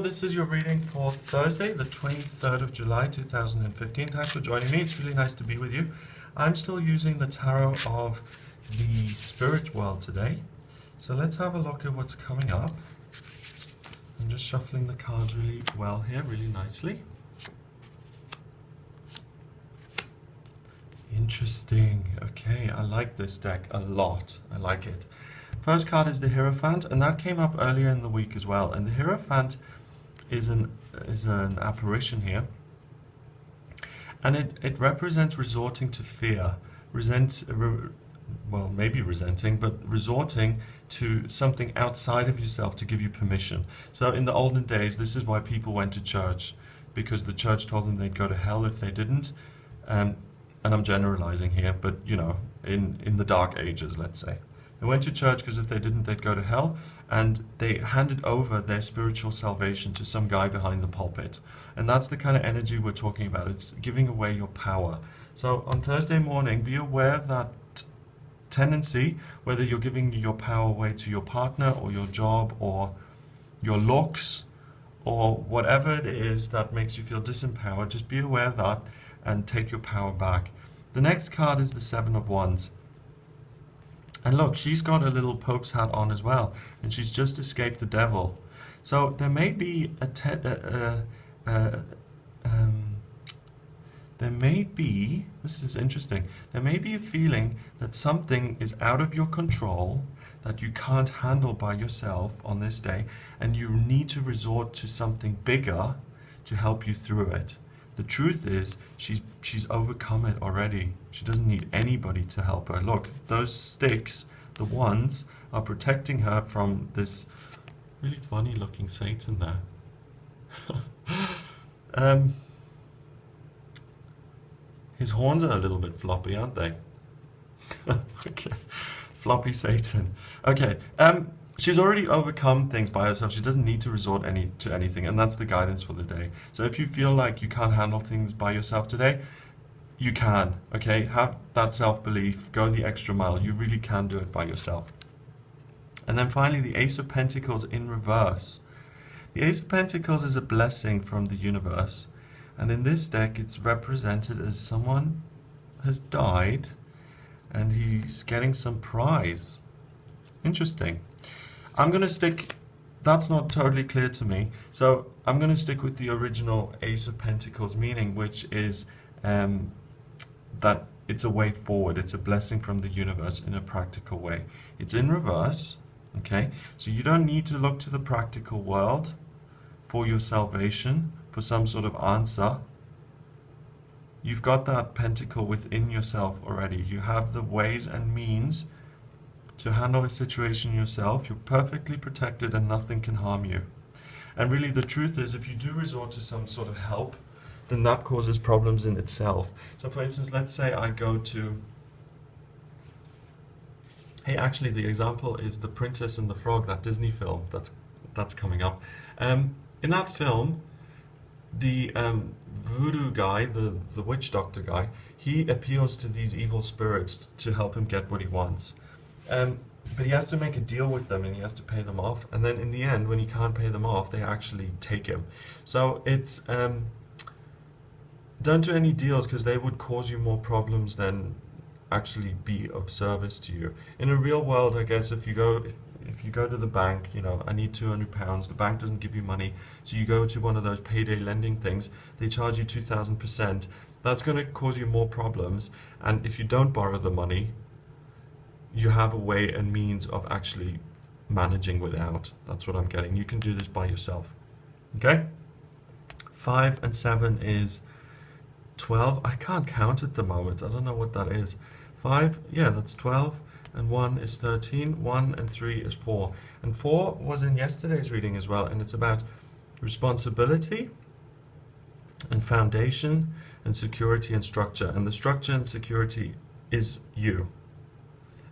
this is your reading for Thursday, the 23rd of July, 2015. Thanks for joining me. It's really nice to be with you. I'm still using the tarot of the spirit world today. So let's have a look at what's coming up. I'm just shuffling the cards really well here, really nicely. Interesting. Okay, I like this deck a lot. I like it. First card is the Hierophant, and that came up earlier in the week as well. And the Hierophant is an apparition here, and it represents resorting to fear, well, maybe resenting, but resorting to something outside of yourself to give you permission. So in the olden days, this is why people went to church, because the church told them they'd go to hell if they didn't. And I'm generalizing here, but you know, in the dark ages, let's say. They went to church because if they didn't, they'd go to hell, and they handed over their spiritual salvation to some guy behind the pulpit. And that's the kind of energy we're talking about. It's giving away your power. So on Thursday morning, be aware of that tendency, whether you're giving your power away to your partner or your job or your looks or whatever it is that makes you feel disempowered. Just be aware of that and take your power back. The next card is the Seven of Wands. And look, she's got a little Pope's hat on as well, and she's just escaped the devil. So there may be this is interesting, there may be a feeling that something is out of your control that you can't handle by yourself on this day, and you need to resort to something bigger to help you through it. The truth is, she's overcome it already. She doesn't need anybody to help her. Look, those sticks, the wands, are protecting her from this really funny looking Satan there. His horns are a little bit floppy, aren't they? Okay. Floppy Satan. Okay. She's already overcome things by herself. She doesn't need to resort to anything, and that's the guidance for the day. So if you feel like you can't handle things by yourself today, you can, okay? Have that self-belief, go the extra mile. You really can do it by yourself. And then finally, the Ace of Pentacles in reverse. The Ace of Pentacles is a blessing from the universe, and in this deck, it's represented as someone has died, and he's getting some prize. Interesting. I'm going to stick, that's not totally clear to me, so I'm going to stick with the original Ace of Pentacles meaning, which is that it's a way forward, it's a blessing from the universe in a practical way. It's in reverse, okay, so you don't need to look to the practical world for your salvation, for some sort of answer. You've got that pentacle within yourself already. You have the ways and means to handle a situation yourself. You're perfectly protected and nothing can harm you. And really the truth is, if you do resort to some sort of help, then that causes problems in itself. So for instance, let's say I go to, hey, actually the example is The Princess and the Frog, that Disney film that's coming up. In that film, the voodoo guy, the witch doctor guy, he appeals to these evil spirits to help him get what he wants. But he has to make a deal with them, and he has to pay them off, and then in the end, when he can't pay them off, they actually take him. So it's don't do any deals, because they would cause you more problems than actually be of service to you. In a real world, I guess, if you go to the bank, you know, I need £200, the bank doesn't give you money, so you go to one of those payday lending things, they charge you 2,000%. That's going to cause you more problems, and if you don't borrow the money, you have a way and means of actually managing without. That's what I'm getting. You can do this by yourself. Okay? 5 and 7 is 12. I can't count at the moment. I don't know what that is. 5, yeah, that's 12. And 1 is 13. 1 and 3 is 4. And 4 was in yesterday's reading as well. And it's about responsibility and foundation and security and structure. And the structure and security is you.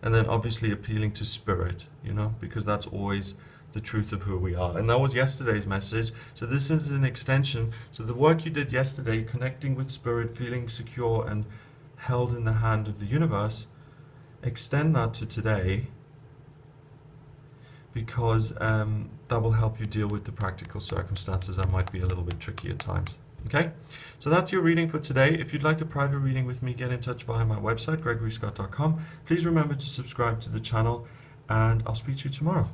And then obviously appealing to spirit, you know, because that's always the truth of who we are. And that was yesterday's message. So this is an extension. So the work you did yesterday, connecting with spirit, feeling secure and held in the hand of the universe, extend that to today because that will help you deal with the practical circumstances that might be a little bit tricky at times. Okay, so that's your reading for today. If you'd like a private reading with me, get in touch via my website, gregoryscott.com. Please remember to subscribe to the channel, and I'll speak to you tomorrow.